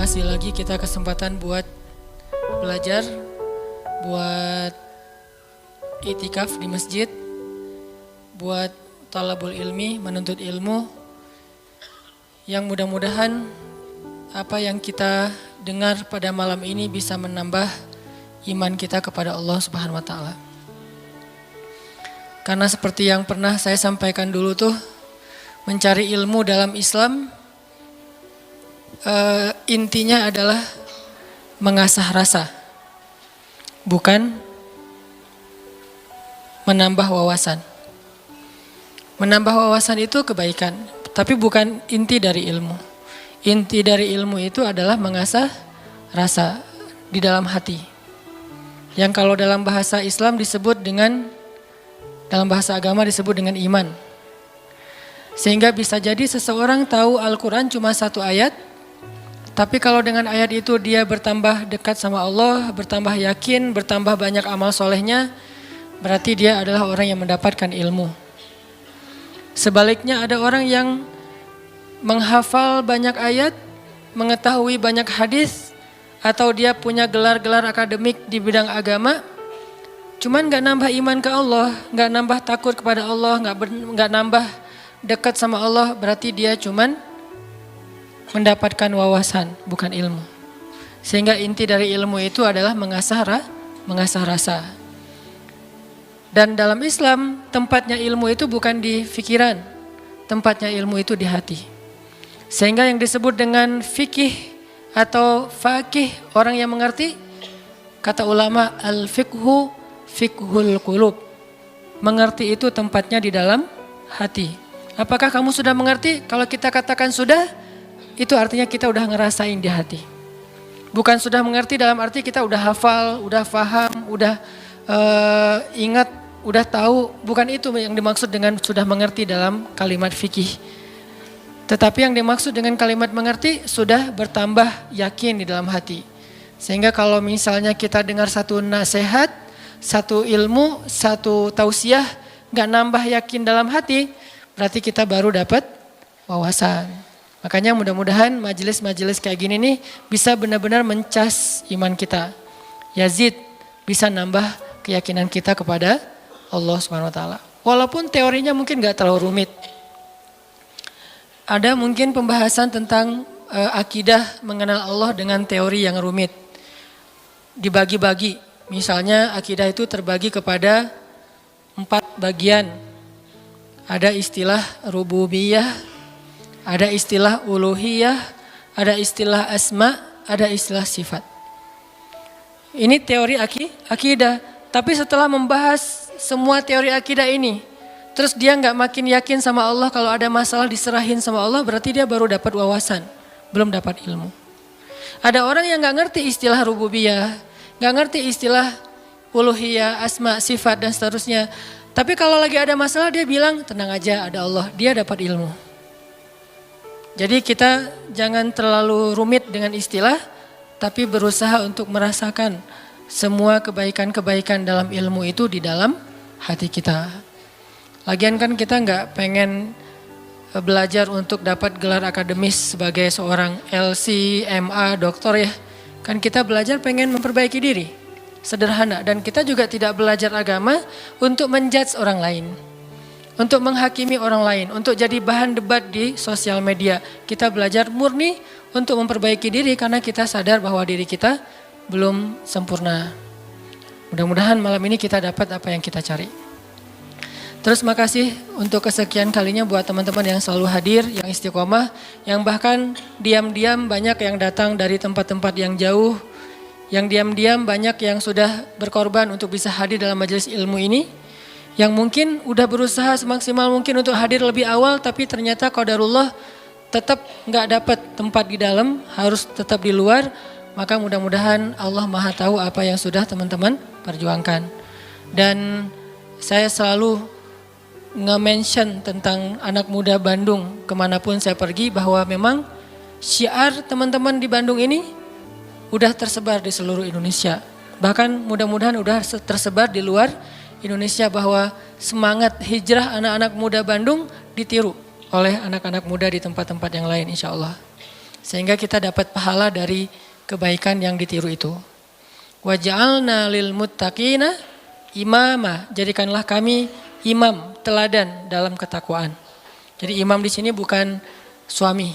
ngasih lagi kita kesempatan buat belajar, buat itikaf di masjid, buat talabul ilmi, menuntut ilmu, yang mudah-mudahan apa yang kita dengar pada malam ini bisa menambah iman kita kepada Allah Subhanahu wa Ta'ala. Karena seperti yang pernah saya sampaikan dulu tuh, mencari ilmu dalam Islam intinya adalah mengasah rasa, bukan menambah wawasan. Menambah wawasan itu kebaikan, tapi bukan inti dari ilmu. Inti dari ilmu itu adalah mengasah rasa di dalam hati. Yang kalau dalam bahasa Islam disebut dengan, dalam bahasa agama disebut dengan iman. Sehingga bisa jadi seseorang tahu Al-Quran cuma satu ayat, tapi kalau dengan ayat itu dia bertambah dekat sama Allah, bertambah yakin, bertambah banyak amal solehnya, berarti dia adalah orang yang mendapatkan ilmu. Sebaliknya ada orang yang menghafal banyak ayat, mengetahui banyak hadis, atau dia punya gelar-gelar akademik di bidang agama, cuman gak nambah iman ke Allah, gak nambah takut kepada Allah, gak nambah dekat sama Allah, berarti dia cuman mendapatkan wawasan, bukan ilmu. Sehingga inti dari ilmu itu adalah mengasah rasa. Dan dalam Islam, tempatnya ilmu itu bukan di pikiran, tempatnya ilmu itu di hati. Sehingga yang disebut dengan fikih atau faqih, orang yang mengerti, kata ulama, al-fiqhu fiqhul qulub. Mengerti itu tempatnya di dalam hati. Apakah kamu sudah mengerti? Kalau kita katakan sudah, itu artinya kita udah ngerasain di hati. Bukan sudah mengerti dalam arti kita udah hafal, udah paham, udah ingat, udah tahu. Bukan itu yang dimaksud dengan sudah mengerti dalam kalimat fikih. Tetapi yang dimaksud dengan kalimat mengerti sudah bertambah yakin di dalam hati. Sehingga kalau misalnya kita dengar satu nasihat, satu ilmu, satu tausiah, gak nambah yakin dalam hati, berarti kita baru dapat wawasan. Makanya mudah-mudahan majelis-majelis kayak gini nih bisa benar-benar mencas iman kita. Yazid bisa nambah keyakinan kita kepada Allah Subhanahu wa Ta'ala. Walaupun teorinya mungkin gak terlalu rumit. Ada mungkin pembahasan tentang akidah mengenal Allah dengan teori yang rumit. Dibagi-bagi. Misalnya akidah itu terbagi kepada 4 bagian. Ada istilah rububiyah, ada istilah uluhiyah, ada istilah asma, ada istilah sifat. Ini teori akidah. Tapi setelah membahas semua teori akidah ini, terus dia gak makin yakin sama Allah, kalau ada masalah diserahin sama Allah, berarti dia baru dapat wawasan, belum dapat ilmu. Ada orang yang gak ngerti istilah rububiyah, gak ngerti istilah uluhiyah, asma, sifat dan seterusnya. Tapi kalau lagi ada masalah dia bilang tenang aja ada Allah, dia dapat ilmu. Jadi kita jangan terlalu rumit dengan istilah, tapi berusaha untuk merasakan semua kebaikan-kebaikan dalam ilmu itu di dalam hati kita. Lagian kan kita nggak pengen belajar untuk dapat gelar akademis sebagai seorang LC, MA, doktor ya. Kan kita belajar pengen memperbaiki diri. Sederhana, dan kita juga tidak belajar agama untuk menjudge orang lain, untuk menghakimi orang lain, untuk jadi bahan debat di sosial media. Kita belajar murni untuk memperbaiki diri karena kita sadar bahwa diri kita belum sempurna. Mudah-mudahan malam ini kita dapat apa yang kita cari. Terus makasih untuk kesekian kalinya buat teman-teman yang selalu hadir, yang istiqomah, yang bahkan diam-diam banyak yang datang dari tempat-tempat yang jauh, yang diam-diam banyak yang sudah berkorban untuk bisa hadir dalam majelis ilmu ini, yang mungkin udah berusaha semaksimal mungkin untuk hadir lebih awal, tapi ternyata qadarullah tetap gak dapat tempat di dalam, harus tetap di luar. Maka mudah-mudahan Allah Maha tahu apa yang sudah teman-teman perjuangkan. Dan saya selalu nge-mention tentang anak muda Bandung kemanapun saya pergi, bahwa memang syiar teman-teman di Bandung ini udah tersebar di seluruh Indonesia. Bahkan mudah-mudahan udah tersebar di luar Indonesia, bahwa semangat hijrah anak-anak muda Bandung ditiru oleh anak-anak muda di tempat-tempat yang lain insya Allah. Sehingga kita dapat pahala dari kebaikan yang ditiru itu. Wa ja'alna lil muttaqina imama. Jadikanlah kami imam, teladan dalam ketakwaan. Jadi imam di sini bukan suami.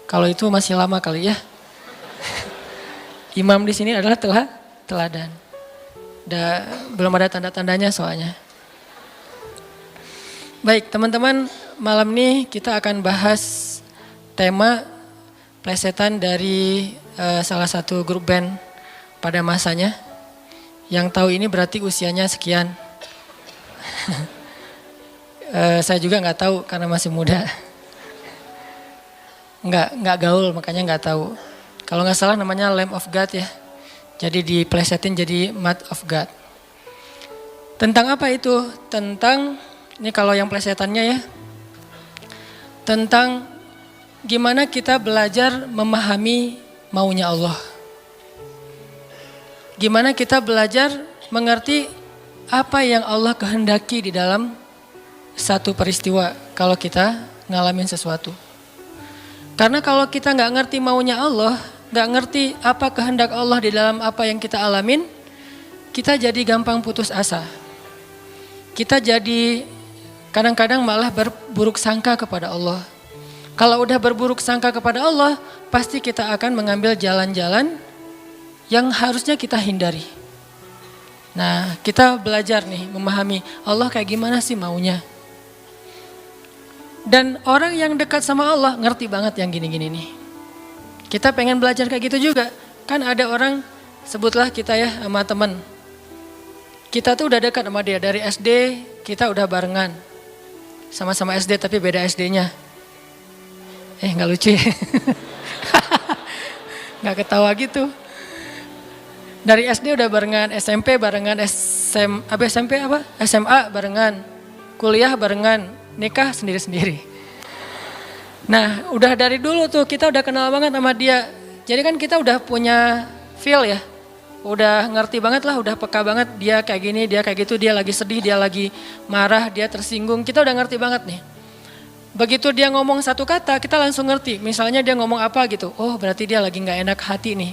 Kalau itu masih lama kali ya. Imam di sini adalah teladan. Belum ada tanda-tandanya soalnya. Baik teman-teman, malam ini kita akan bahas tema plesetan dari salah satu grup band pada masanya. Yang tahu ini berarti usianya sekian. Saya juga nggak tahu karena masih muda. Nggak gaul makanya nggak tahu. Kalau nggak salah namanya Lamb of God ya. Jadi diplesetin jadi Mouth of God. Tentang apa itu? Tentang, ini kalau yang plesetannya ya. Tentang gimana kita belajar memahami maunya Allah. Gimana kita belajar mengerti apa yang Allah kehendaki di dalam satu peristiwa kalau kita ngalamin sesuatu. Karena kalau kita nggak ngerti maunya Allah, nggak ngerti apa kehendak Allah di dalam apa yang kita alamin, kita jadi gampang putus asa. Kita jadi kadang-kadang malah berburuk sangka kepada Allah. Kalau udah berburuk sangka kepada Allah, pasti kita akan mengambil jalan-jalan yang harusnya kita hindari. Nah, kita belajar nih memahami Allah kayak gimana sih maunya. Dan orang yang dekat sama Allah ngerti banget yang gini-gini nih. Kita pengen belajar kayak gitu juga. Kan ada orang, sebutlah kita ya sama teman. Kita tuh udah dekat sama dia. Dari SD kita udah barengan. Sama-sama SD tapi beda SD-nya. Gak lucu ya. Gak ketawa gitu. Dari SD udah barengan, SMP barengan, SMA barengan. Kuliah barengan, nikah sendiri-sendiri. Nah, udah dari dulu tuh kita udah kenal banget sama dia. Jadi kan kita udah punya feel ya. Udah ngerti banget lah, udah peka banget dia kayak gini, dia kayak gitu, dia lagi sedih, dia lagi marah, dia tersinggung. Kita udah ngerti banget nih. Begitu dia ngomong satu kata, kita langsung ngerti. Misalnya dia ngomong apa gitu, oh berarti dia lagi gak enak hati nih.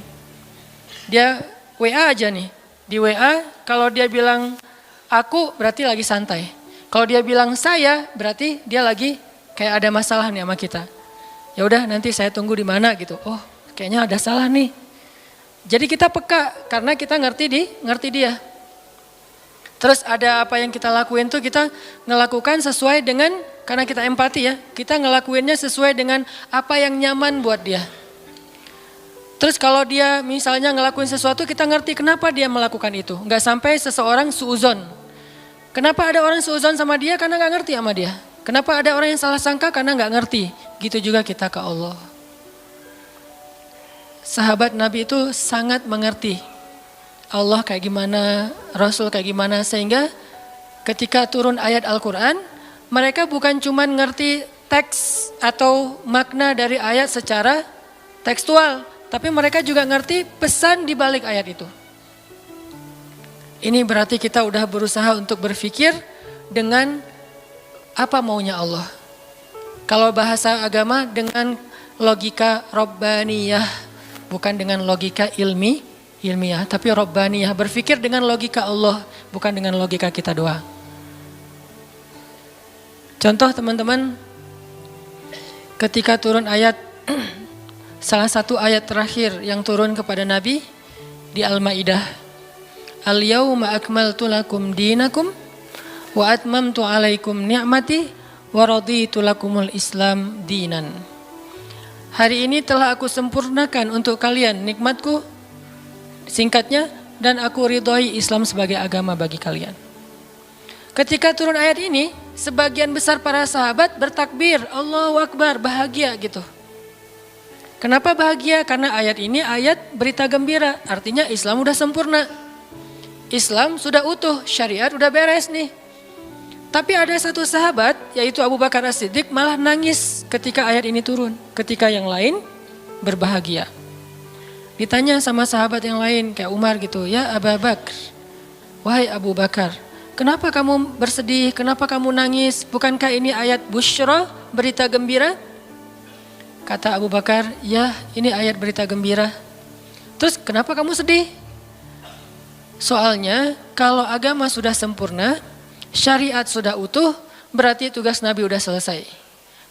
Dia WA aja nih. Di WA kalau dia bilang aku berarti lagi santai. Kalau dia bilang saya berarti dia lagi kayak ada masalah nih sama kita. Ya udah nanti saya tunggu di mana gitu. Oh, kayaknya ada salah nih. Jadi kita peka karena kita ngerti dia. Terus ada apa yang kita lakuin tuh kita ngelakukan sesuai dengan, karena kita empati ya. Kita ngelakuinnya sesuai dengan apa yang nyaman buat dia. Terus kalau dia misalnya ngelakuin sesuatu kita ngerti kenapa dia melakukan itu. Nggak sampai seseorang suuzon. Kenapa ada orang suuzon sama dia? Karena nggak ngerti sama dia. Kenapa ada orang yang salah sangka? Karena nggak ngerti. Gitu juga kita ke Allah. Sahabat Nabi itu sangat mengerti Allah kayak gimana, Rasul kayak gimana. Sehingga ketika turun ayat Al-Quran, mereka bukan cuma ngerti teks atau makna dari ayat secara tekstual. Tapi mereka juga ngerti pesan di balik ayat itu. Ini berarti kita udah berusaha untuk berpikir dengan apa maunya Allah. Kalau bahasa agama dengan logika Rabbaniyah, bukan dengan logika ilmiah, tapi Rabbaniyah, berpikir dengan logika Allah, bukan dengan logika kita doang. Contoh teman-teman, ketika turun ayat, salah satu ayat terakhir yang turun kepada Nabi di Al-Maidah, Al-yawma akmaltu lakum dinakum wa atmamtu alaikum ni'mati wa raditu lakumul Islam dinan. Hari ini telah aku sempurnakan untuk kalian nikmatku, singkatnya, dan aku ridhoi Islam sebagai agama bagi kalian. Ketika turun ayat ini, sebagian besar para sahabat bertakbir, Allahu Akbar, bahagia gitu. Kenapa bahagia? Karena ayat ini ayat berita gembira, artinya Islam udah sempurna. Islam sudah utuh, syariat udah beres nih. Tapi ada satu sahabat, yaitu Abu Bakar As-Siddiq, malah nangis ketika ayat ini turun. Ketika yang lain berbahagia. Ditanya sama sahabat yang lain, kayak Umar gitu, ya Abu Bakar, wahai Abu Bakar, kenapa kamu bersedih, kenapa kamu nangis? Bukankah ini ayat busyra, berita gembira? Kata Abu Bakar, ya ini ayat berita gembira. Terus kenapa kamu sedih? Soalnya kalau agama sudah sempurna, syariat sudah utuh, berarti tugas Nabi udah selesai.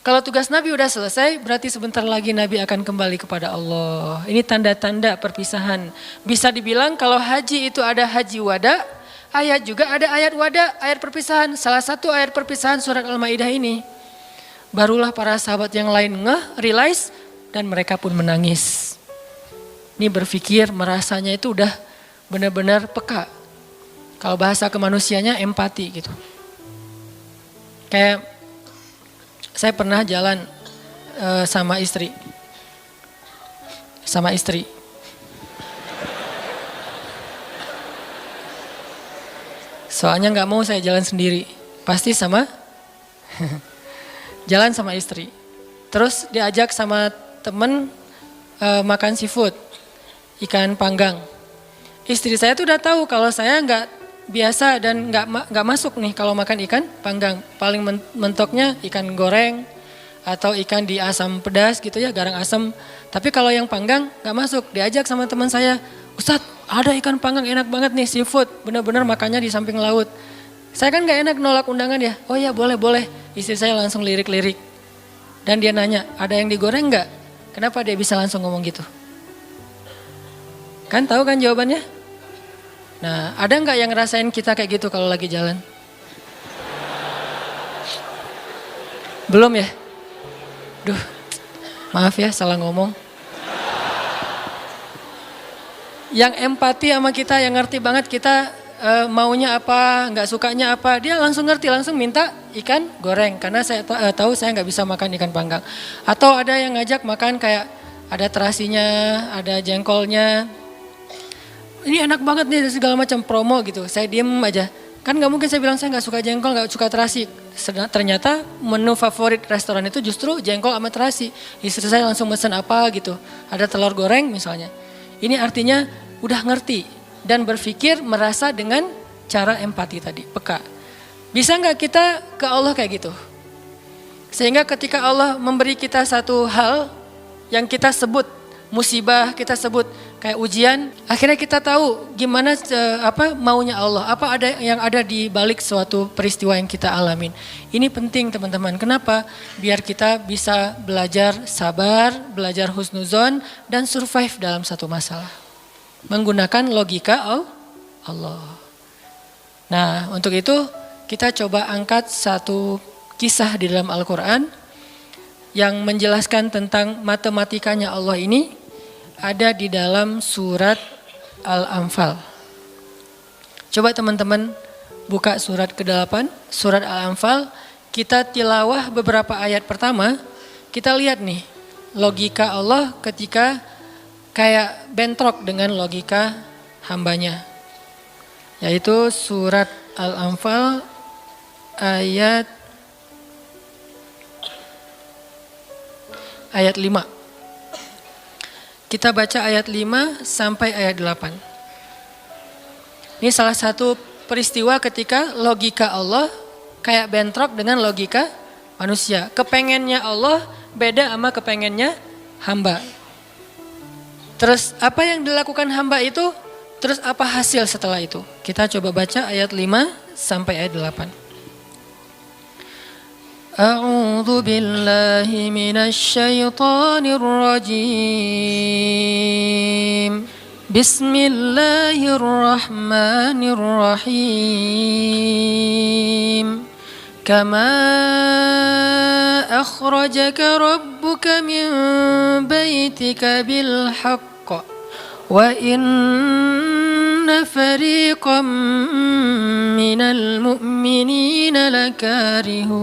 Kalau tugas Nabi udah selesai, berarti sebentar lagi Nabi akan kembali kepada Allah. Ini tanda-tanda perpisahan. Bisa dibilang kalau haji itu ada haji wada, ayat juga ada ayat wada, ayat perpisahan. Salah satu ayat perpisahan surat Al-Maidah ini. Barulah para sahabat yang lain realize dan mereka pun menangis. Ini berpikir merasanya itu udah benar-benar peka. Kalau bahasa kemanusianya empati gitu. Kayak saya pernah jalan sama istri. Soalnya nggak mau saya jalan sendiri. Pasti jalan sama istri. Terus diajak sama temen makan seafood, ikan panggang. Istri saya tuh udah tahu kalau saya nggak biasa dan nggak masuk nih kalau makan ikan panggang. Paling mentoknya ikan goreng atau ikan di asam pedas gitu ya, garang asam. Tapi kalau yang panggang nggak masuk. Diajak sama teman saya, Ustadz ada ikan panggang enak banget nih seafood, bener-bener makannya di samping laut. Saya kan gak enak nolak undangan ya. Oh ya boleh. Istri saya langsung lirik-lirik. Dan dia nanya, ada yang digoreng gak? Kenapa dia bisa langsung ngomong gitu? Kan tahu kan jawabannya? Nah, ada gak yang ngerasain kita kayak gitu kalau lagi jalan? Belum ya? Duh, maaf ya salah ngomong. Yang empati sama kita, yang ngerti banget kita maunya apa, nggak sukanya apa, dia langsung ngerti, langsung minta ikan goreng karena saya tahu saya nggak bisa makan ikan panggang. Atau ada yang ngajak makan kayak ada terasinya, ada jengkolnya. Ini enak banget nih segala macam promo gitu. Saya diem aja. Kan nggak mungkin saya bilang saya nggak suka jengkol, nggak suka terasi. Ternyata menu favorit restoran itu justru jengkol sama terasi. Istri saya langsung mesen apa gitu. Ada telur goreng misalnya. Ini artinya udah ngerti. Dan berpikir merasa dengan cara empati tadi, peka. Bisa nggak kita ke Allah kayak gitu? Sehingga ketika Allah memberi kita satu hal yang kita sebut musibah, kita sebut kayak ujian, akhirnya kita tahu gimana maunya Allah, apa ada yang ada di balik suatu peristiwa yang kita alamin. Ini penting teman-teman. Kenapa? Biar kita bisa belajar sabar, belajar husnuzon dan survive dalam satu masalah. Menggunakan logika Allah. Nah, untuk itu kita coba angkat satu kisah di dalam Al-Quran yang menjelaskan tentang matematikanya Allah ini ada di dalam surat Al-Anfal. Coba teman-teman buka surat ke-8, surat Al-Anfal, kita tilawah beberapa ayat pertama, kita lihat nih logika Allah ketika kayak bentrok dengan logika hambanya. Yaitu surat Al-Anfal ayat 5. Kita baca ayat 5 sampai ayat 8. Ini salah satu peristiwa ketika logika Allah kayak bentrok dengan logika manusia. Kepengennya Allah beda sama kepengennya hamba. Terus apa yang dilakukan hamba itu, terus apa hasil setelah itu? Kita coba baca ayat 5 sampai ayat 8. A'udzu billahi minasy syaithanir rajim. Bismillahirrahmanirrahim. Kama akhrajaka rabbuka min baitika bil haqq wa inna fariqam minal mu'minina lakarihun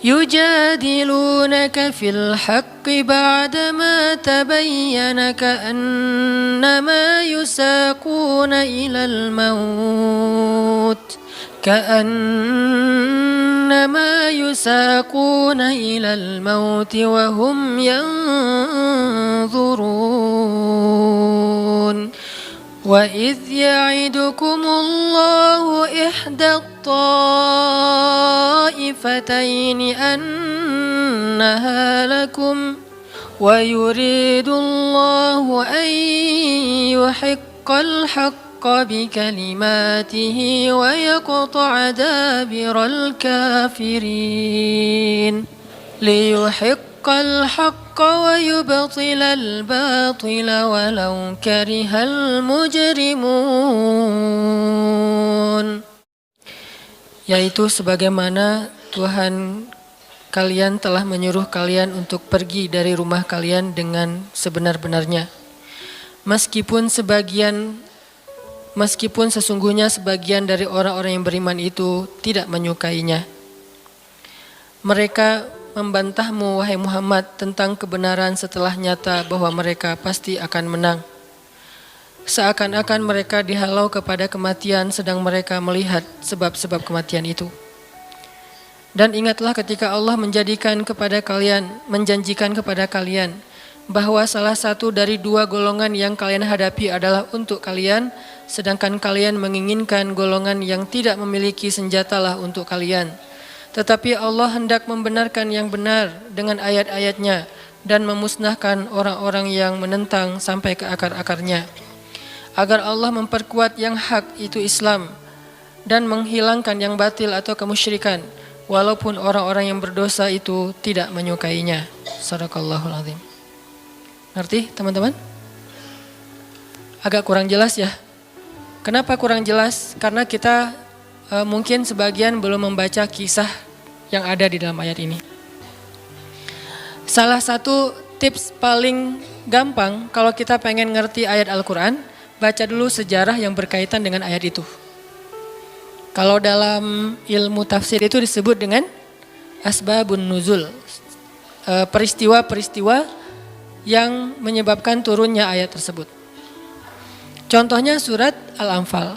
yujadilunaka fil haqqi ba'dama tabayyana ka'annama yusaquna ilal maut كأنما يساقون إلى الموت وهم ينظرون وإذ يعدكم الله إحدى الطائفتين أن فَإِنَّهَا لَكُمْ وَيُرِيدُ اللَّهُ أَنْ يُحِقَّ الْحَقَّ بِكَلِمَاتِهِ وَيَقْطَعَ دَابِرَ الْكَافِرِينَ لِيُحِقَّ الْحَقَّ وَيُبْطِلَ الْبَاطِلَ وَلَوْ كَرِهَ الْمُجْرِمُونَ. Yaitu sebagaimana Tuhan kalian telah menyuruh kalian untuk pergi dari rumah kalian dengan sebenar-benarnya. Meskipun sesungguhnya sebagian dari orang-orang yang beriman itu tidak menyukainya. Mereka membantahmu, wahai Muhammad, tentang kebenaran setelah nyata bahwa mereka pasti akan menang. Seakan-akan mereka dihalau kepada kematian sedang mereka melihat sebab-sebab kematian itu. Dan ingatlah ketika Allah menjanjikan kepada kalian bahwa salah satu dari dua golongan yang kalian hadapi adalah untuk kalian, sedangkan kalian menginginkan golongan yang tidak memiliki senjatalah untuk kalian. Tetapi Allah hendak membenarkan yang benar dengan ayat-ayatnya dan memusnahkan orang-orang yang menentang sampai ke akar-akarnya, agar Allah memperkuat yang hak itu Islam dan menghilangkan yang batil atau kemusyrikan, walaupun orang-orang yang berdosa itu tidak menyukainya. Shadaqallahul azim. Ngerti teman-teman? Agak kurang jelas ya. Kenapa kurang jelas? Karena kita mungkin sebagian belum membaca kisah yang ada di dalam ayat ini. Salah satu tips paling gampang kalau kita pengen ngerti ayat Al-Quran, baca dulu sejarah yang berkaitan dengan ayat itu. Kalau dalam ilmu tafsir itu disebut dengan asbabun nuzul, peristiwa-peristiwa yang menyebabkan turunnya ayat tersebut. Contohnya surat Al-Anfal.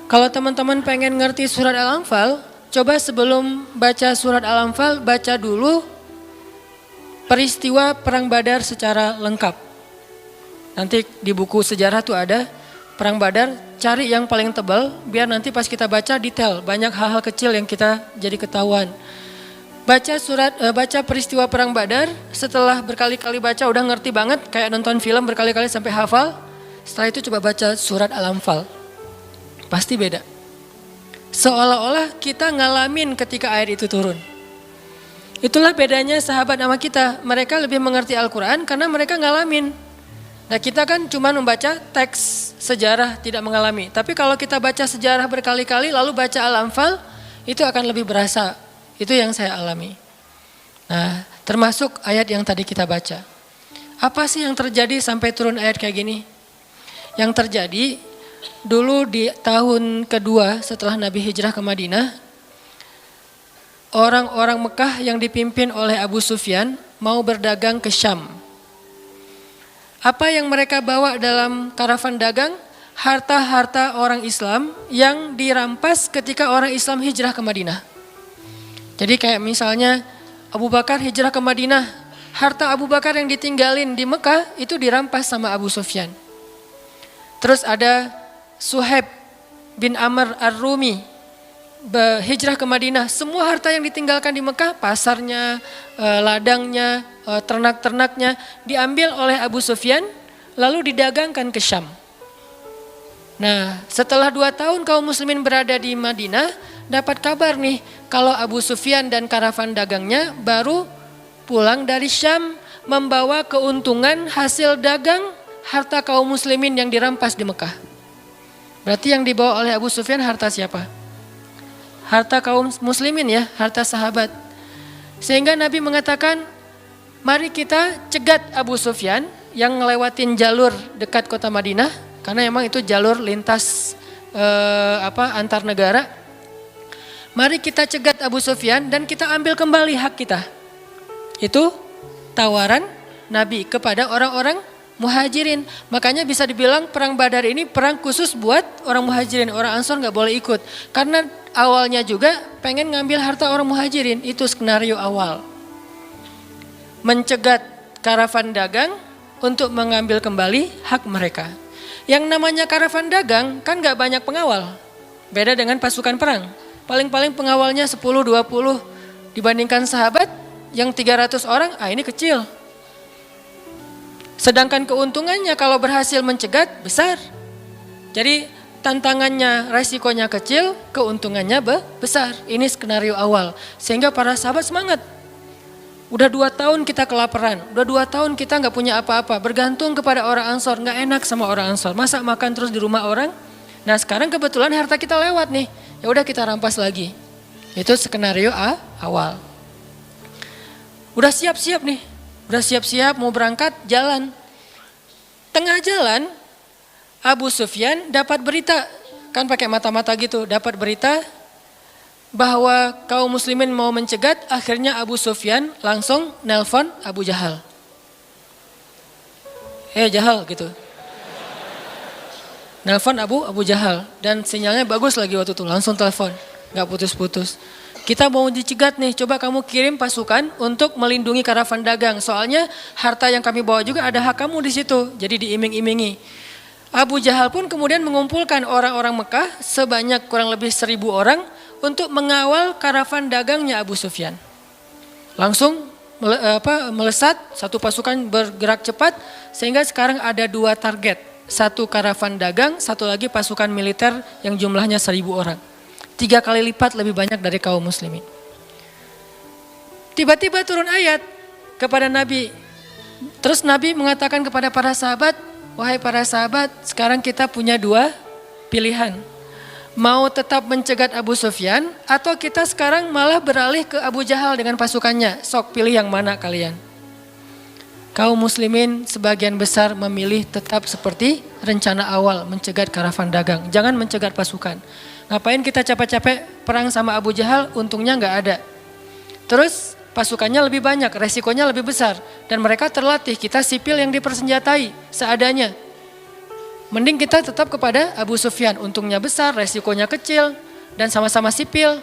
Kalau teman-teman pengen ngerti surat Al-Anfal, coba sebelum baca surat Al-Anfal, baca dulu peristiwa Perang Badar secara lengkap. Nanti di buku sejarah tuh ada Perang Badar, cari yang paling tebal biar nanti pas kita baca detail, banyak hal-hal kecil yang kita jadi ketahuan. Baca peristiwa Perang Badar, setelah berkali-kali baca udah ngerti banget, kayak nonton film berkali-kali sampai hafal. Setelah itu coba baca surat Al-Anfal. Pasti beda. Seolah-olah kita ngalamin ketika ayat itu turun. Itulah bedanya sahabat sama kita. Mereka lebih mengerti Al-Quran karena mereka ngalamin. Nah kita kan cuma membaca teks sejarah, tidak mengalami. Tapi kalau kita baca sejarah berkali-kali lalu baca Al-Anfal, itu akan lebih berasa. Itu yang saya alami. Nah termasuk ayat yang tadi kita baca. Apa sih yang terjadi sampai turun ayat kayak gini? Yang terjadi dulu di tahun kedua setelah Nabi hijrah ke Madinah, orang-orang Mekah yang dipimpin oleh Abu Sufyan mau berdagang ke Syam. Apa yang mereka bawa dalam karavan dagang? Harta-harta orang Islam yang dirampas ketika orang Islam hijrah ke Madinah. Jadi kayak misalnya Abu Bakar hijrah ke Madinah, harta Abu Bakar yang ditinggalin di Mekah itu dirampas sama Abu Sufyan. Terus ada Suhaib bin Amr Ar-Rumi hijrah ke Madinah, semua harta yang ditinggalkan di Mekah, pasarnya, ladangnya, ternak-ternaknya diambil oleh Abu Sufyan lalu didagangkan ke Syam. Nah setelah 2 tahun kaum muslimin berada di Madinah, dapat kabar nih kalau Abu Sufyan dan karavan dagangnya baru pulang dari Syam membawa keuntungan hasil dagang harta kaum muslimin yang dirampas di Mekah. Berarti yang dibawa oleh Abu Sufyan harta siapa? Harta kaum muslimin ya, harta sahabat. Sehingga Nabi mengatakan, mari kita cegat Abu Sufyan yang ngelewatin jalur dekat kota Madinah, karena memang itu jalur lintas antar negara. Mari kita cegat Abu Sufyan dan kita ambil kembali hak kita. Itu tawaran Nabi kepada orang-orang Muhajirin. Makanya bisa dibilang perang Badar ini perang khusus buat orang Muhajirin. Orang Ansor gak boleh ikut. Karena awalnya juga pengen ngambil harta orang Muhajirin. Itu skenario awal. Mencegat karavan dagang untuk mengambil kembali hak mereka. Yang namanya karavan dagang kan gak banyak pengawal. Beda dengan pasukan perang. Paling-paling pengawalnya 10-20. Dibandingkan sahabat yang 300 orang, ini kecil. Sedangkan keuntungannya kalau berhasil mencegat besar. Jadi tantangannya, resikonya kecil, keuntungannya besar. Ini skenario awal. Sehingga para sahabat semangat. Udah 2 tahun kita kelaparan, udah 2 tahun kita gak punya apa-apa, bergantung kepada orang Ansor, gak enak sama orang Ansor. Masa makan terus di rumah orang? Nah sekarang kebetulan harta kita lewat nih, ya udah kita rampas lagi. Itu skenario awal. Udah siap-siap nih, udah siap-siap mau berangkat jalan. Tengah jalan Abu Sufyan dapat berita, kan pakai mata-mata gitu, dapat berita bahwa kaum muslimin mau mencegat. Akhirnya Abu Sufyan langsung nelpon Abu Jahal. Jahal gitu. Nelpon Abu Jahal dan sinyalnya bagus lagi waktu itu, langsung telepon, nggak putus-putus. Kita mau dicegat nih, coba kamu kirim pasukan untuk melindungi karavan dagang. Soalnya harta yang kami bawa juga ada hak kamu di situ. Jadi diiming-imingi. Abu Jahal pun kemudian mengumpulkan orang-orang Mekah sebanyak kurang lebih 1.000 orang untuk mengawal karavan dagangnya Abu Sufyan. Langsung melesat, satu pasukan bergerak cepat sehingga sekarang ada 2 target. Satu karavan dagang, satu lagi pasukan militer yang jumlahnya 1.000 orang. 3 kali lipat lebih banyak dari kaum muslimin. Tiba-tiba turun ayat kepada Nabi. Terus Nabi mengatakan kepada para sahabat, wahai para sahabat, sekarang kita punya 2 pilihan. Mau tetap mencegat Abu Sufyan atau kita sekarang malah beralih ke Abu Jahal dengan pasukannya. Sok pilih yang mana kalian. Kaum muslimin sebagian besar memilih tetap seperti rencana awal, mencegat karavan dagang. Jangan mencegat pasukan. Ngapain kita capek-capek perang sama Abu Jahal, untungnya nggak ada. Terus pasukannya lebih banyak, resikonya lebih besar. Dan mereka terlatih, kita sipil yang dipersenjatai seadanya. Mending kita tetap kepada Abu Sufyan, untungnya besar, resikonya kecil, dan sama-sama sipil.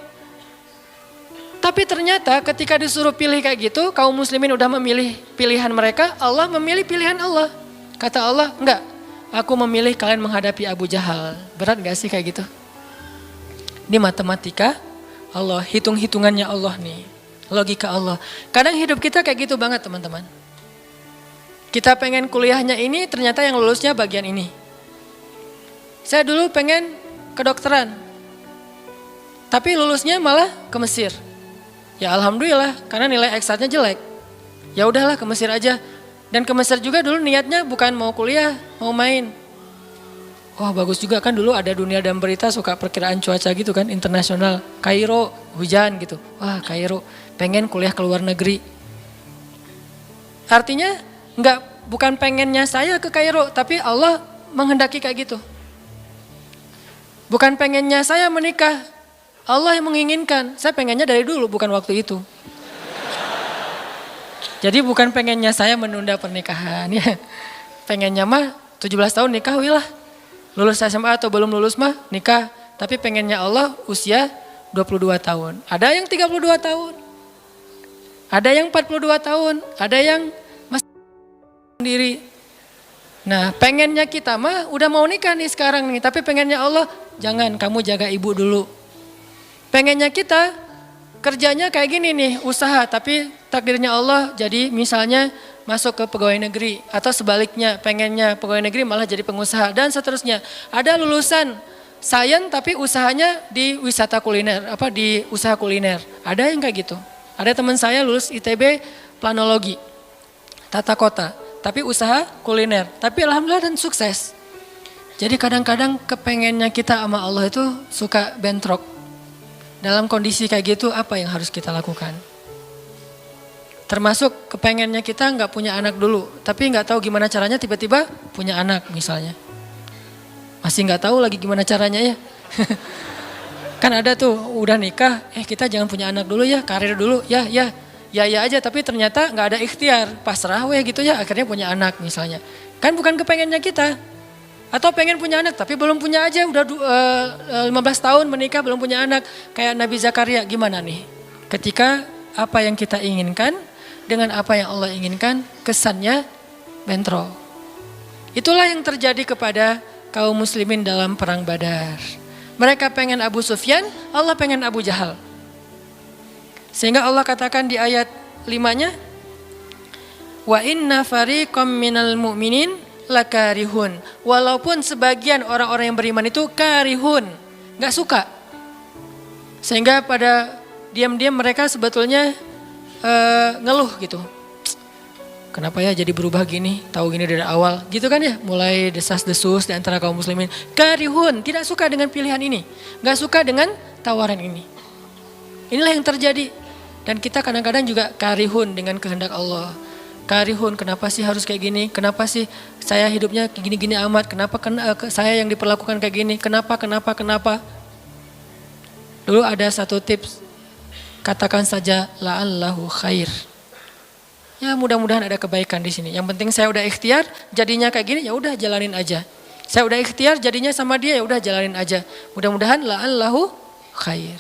Tapi ternyata ketika disuruh pilih kayak gitu, kaum muslimin udah memilih pilihan mereka, Allah memilih pilihan Allah. Kata Allah, enggak, aku memilih kalian menghadapi Abu Jahal. Berat gak sih kayak gitu? Ini matematika Allah, hitung-hitungannya Allah nih, logika Allah. Kadang hidup kita kayak gitu banget teman-teman. Kita pengen kuliahnya ini, ternyata yang lulusnya bagian ini. Saya dulu pengen kedokteran, tapi lulusnya malah ke Mesir. Ya alhamdulillah, karena nilai eksatnya jelek. Ya udahlah ke Mesir aja. Dan ke Mesir juga dulu niatnya bukan mau kuliah, mau main. Wah bagus juga kan dulu ada Dunia dan Berita suka perkiraan cuaca gitu kan, internasional. Kairo hujan gitu. Wah Kairo, pengen kuliah ke luar negeri. Artinya bukan pengennya saya ke Kairo, tapi Allah menghendaki kayak gitu. Bukan pengennya saya menikah, Allah yang menginginkan. Saya pengennya dari dulu, bukan waktu itu. Jadi bukan pengennya saya menunda pernikahan. Ya. Pengennya mah 17 tahun nikah, wilah. Lulus SMA atau belum lulus mah nikah. Tapi pengennya Allah usia 22 tahun. Ada yang 32 tahun. Ada yang 42 tahun. Ada yang masih sendiri. Nah pengennya kita mah udah mau nikah nih sekarang nih. Tapi pengennya Allah, jangan, kamu jaga ibu dulu. Pengennya kita kerjanya kayak gini nih, usaha, tapi takdirnya Allah jadi misalnya masuk ke pegawai negeri. Atau sebaliknya, pengennya pegawai negeri malah jadi pengusaha dan seterusnya. Ada lulusan sains tapi usahanya di wisata kuliner, di usaha kuliner. Ada yang kayak gitu. Ada teman saya lulus ITB planologi, tata kota, tapi usaha kuliner. Tapi alhamdulillah dan sukses. Jadi kadang-kadang kepengennya kita sama Allah itu suka bentrok. Dalam kondisi kayak gitu apa yang harus kita lakukan? Termasuk kepengennya kita nggak punya anak dulu, tapi nggak tahu gimana caranya tiba-tiba punya anak misalnya. Masih nggak tahu lagi gimana caranya ya. Kan ada tuh udah nikah, kita jangan punya anak dulu ya, karir dulu ya aja, tapi ternyata nggak ada ikhtiar, pasrah gitu ya, akhirnya punya anak misalnya. Kan bukan kepengennya kita. Atau pengen punya anak tapi belum punya aja, udah 15 tahun menikah belum punya anak. Kayak Nabi Zakaria, gimana nih? Ketika apa yang kita inginkan dengan apa yang Allah inginkan, kesannya bentrok. Itulah yang terjadi kepada kaum muslimin dalam perang Badar. Mereka pengen Abu Sufyan, Allah pengen Abu Jahal. Sehingga Allah katakan di ayat limanya, wa inna fariqam minal mu'minin lakarihun. Walaupun sebagian orang-orang yang beriman itu karihun, gak suka. Sehingga pada diam-diam mereka sebetulnya ngeluh gitu. Kenapa ya jadi berubah gini, tahu gini dari awal, gitu kan ya. Mulai desas-desus di antara kaum muslimin. Karihun, tidak suka dengan pilihan ini. Gak suka dengan tawaran ini. Inilah yang terjadi. Dan kita kadang-kadang juga karihun dengan kehendak Allah. Karihun, kenapa sih harus kayak gini? Kenapa sih saya hidupnya gini-gini amat? Kenapa saya yang diperlakukan kayak gini? Kenapa? Dulu ada satu tips, katakan saja la'allahu khair. Ya mudah-mudahan ada kebaikan di sini. Yang penting saya udah ikhtiar, jadinya kayak gini, ya udah jalanin aja. Saya udah ikhtiar, jadinya sama dia, ya udah jalanin aja. Mudah-mudahan la'allahu khair.